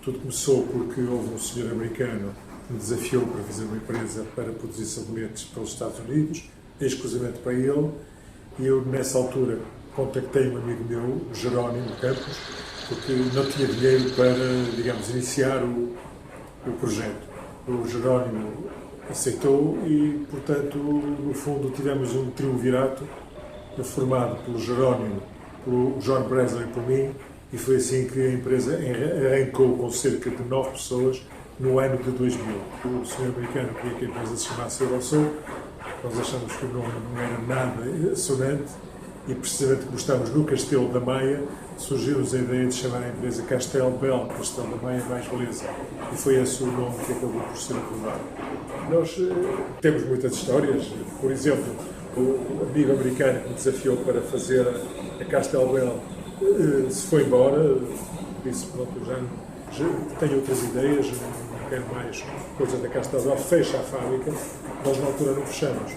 Tudo começou porque houve um senhor americano que me desafiou para fazer uma empresa para produzir sabonetes para os Estados Unidos, exclusivamente para ele, e eu, nessa altura, contactei um amigo meu, o Jerónimo Campos, porque não tinha dinheiro para, digamos, iniciar o projeto. O Jerónimo aceitou e, portanto, no fundo, tivemos um triunvirato formado pelo Jerónimo, pelo John Breslin e por mim, e foi assim que a empresa arrancou com cerca de 9 pessoas no ano de 2000. O senhor americano queria que a empresa se chamasse Eurosol, nós achamos que o nome não era nada sonante e, precisamente como estamos no Castelo da Maia, surgiu-nos a ideia de chamar a empresa Castel Bel, Castelo da Maia mais beleza, e foi esse o nome que acabou por ser aprovado. Nós temos muitas histórias, por exemplo, o amigo americano que me desafiou para fazer a Castel Bel se foi embora, disse, pronto, já tenho outras ideias, não quero mais coisas da Castel Bel, fecha a fábrica, nós na altura não fechamos.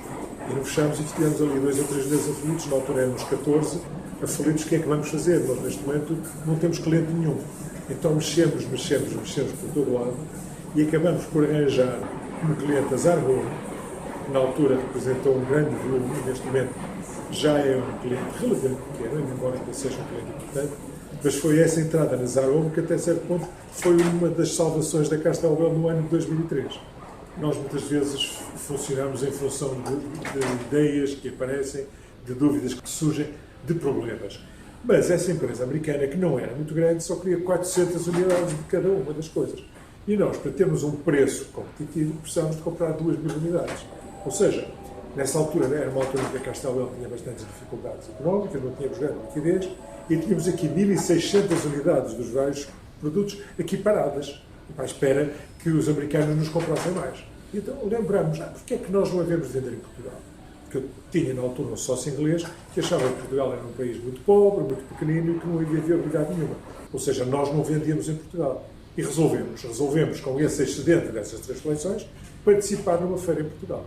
E não fechamos e tivemos ali 2 ou 3 meses aflitos, na altura éramos 14, aflitos, o que é que vamos fazer? Nós neste momento não temos cliente nenhum. Então mexemos por todo lado e acabamos por arranjar um cliente a Zarbon, que na altura representou um grande volume, e neste momento já é um cliente relevante, embora ainda seja um cliente importante, mas foi essa entrada na Zarbon que até certo ponto foi uma das salvações da Castel Bel no ano de 2003. Nós muitas vezes funcionamos em função de ideias que aparecem, de dúvidas que surgem, de problemas. Mas essa empresa americana, que não era muito grande, só queria 400 unidades de cada uma das coisas. E nós, para termos um preço competitivo, precisávamos de comprar 2.000 unidades. Ou seja, nessa altura, era uma altura em que a Castel Bel tinha bastantes dificuldades económicas, não tínhamos grande liquidez, e tínhamos aqui 1.600 unidades dos vários produtos aqui paradas, à espera que os americanos nos comprassem mais. Então lembramos, porque é que nós não havemos de vender em Portugal? Porque eu tinha na altura um sócio inglês que achava que Portugal era um país muito pobre, muito pequenino e que não havia viabilidade nenhuma. Ou seja, nós não vendíamos em Portugal. E resolvemos com esse excedente dessas 3 coleções participar numa feira em Portugal.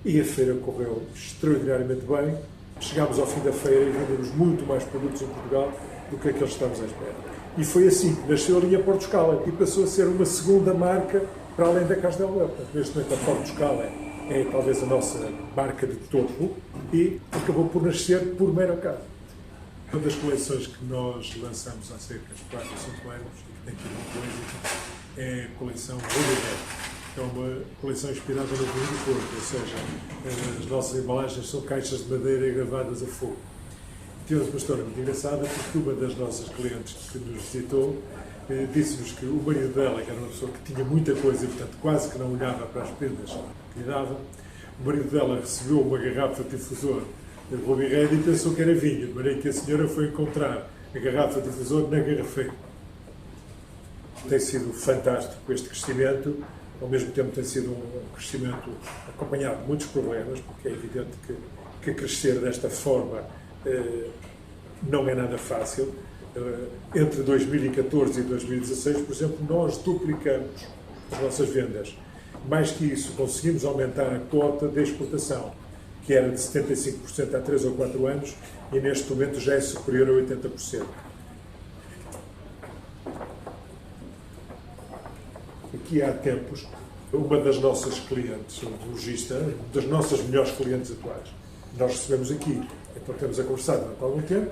E a feira correu extraordinariamente bem. Chegámos ao fim da feira e vendemos muito mais produtos em Portugal do que aqueles que estávamos à espera. E foi assim que nasceu a linha Porto Escala e passou a ser uma segunda marca para além da Castel Bel. Neste momento a Porto Escala é talvez a nossa marca de topo e acabou por nascer por mero acaso. Uma das coleções que nós lançamos há cerca de 4 ou 5 anos e que tem tido muito êxito é a coleção Oliver. É uma coleção inspirada no vinho do Porto, ou seja, as nossas embalagens são caixas de madeira gravadas a fogo. Tivemos uma história muito engraçada porque uma das nossas clientes que nos visitou disse-nos que o marido dela, que era uma pessoa que tinha muita coisa e, portanto, quase que não olhava para as prendas que lhe davam, o marido dela recebeu uma garrafa de difusor de Ruby Red e pensou que era vinho, de maneira que a senhora foi encontrar a garrafa de difusor na garrafeira. Tem sido fantástico este crescimento, ao mesmo tempo tem sido um crescimento acompanhado de muitos problemas, porque é evidente que crescer desta forma não é nada fácil. Entre 2014 e 2016, por exemplo, nós duplicamos as nossas vendas. Mais que isso, conseguimos aumentar a quota de exportação, que era de 75% há 3 ou 4 anos, e neste momento já é superior a 80%. Aqui há tempos, uma das nossas clientes, um lojista, uma das nossas melhores clientes atuais, nós recebemos aqui, então temos a conversar durante algum tempo,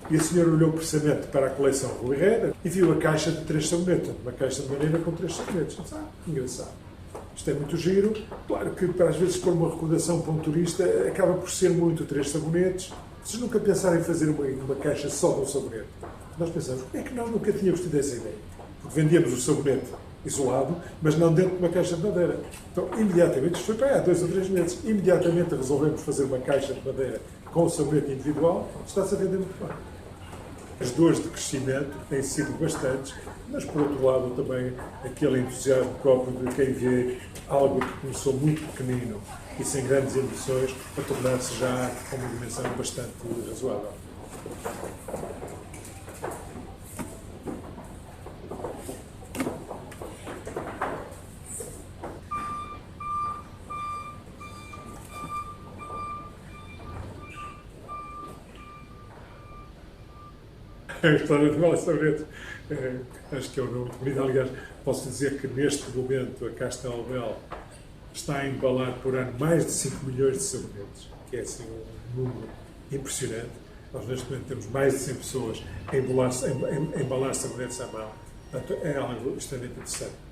e a senhora olhou precisamente para a coleção Ruby Red e viu a caixa de 3 sabonetes, uma caixa de madeira com 3 sabonetes. Disse, que engraçado. Isto é muito giro. Claro que, para às vezes, pôr uma recordação para um turista, acaba por ser muito 3 sabonetes. Vocês nunca pensaram em fazer uma caixa só de um sabonete? Nós pensamos, como é que nós nunca tínhamos tido essa ideia? Porque vendíamos o sabonete isolado, mas não dentro de uma caixa de madeira. Então, imediatamente, isto foi para aí há 2 ou 3 meses, imediatamente resolvemos fazer uma caixa de madeira com o sabonete individual, está-se a vender muito bem. As dores de crescimento têm sido bastantes, mas por outro lado também aquele entusiasmo próprio de quem vê algo que começou muito pequenino e sem grandes ambições a tornar-se já com uma dimensão bastante razoável. A história de Bala Saboretes, acho que é o nome bonito. Aliás, posso dizer que neste momento a Castelbel está a embalar por ano mais de 5 milhões de sabonetes, que é assim um número impressionante. Nós neste momento temos mais de 100 pessoas a embalar sabonetes à mão. Portanto, é algo extremamente interessante.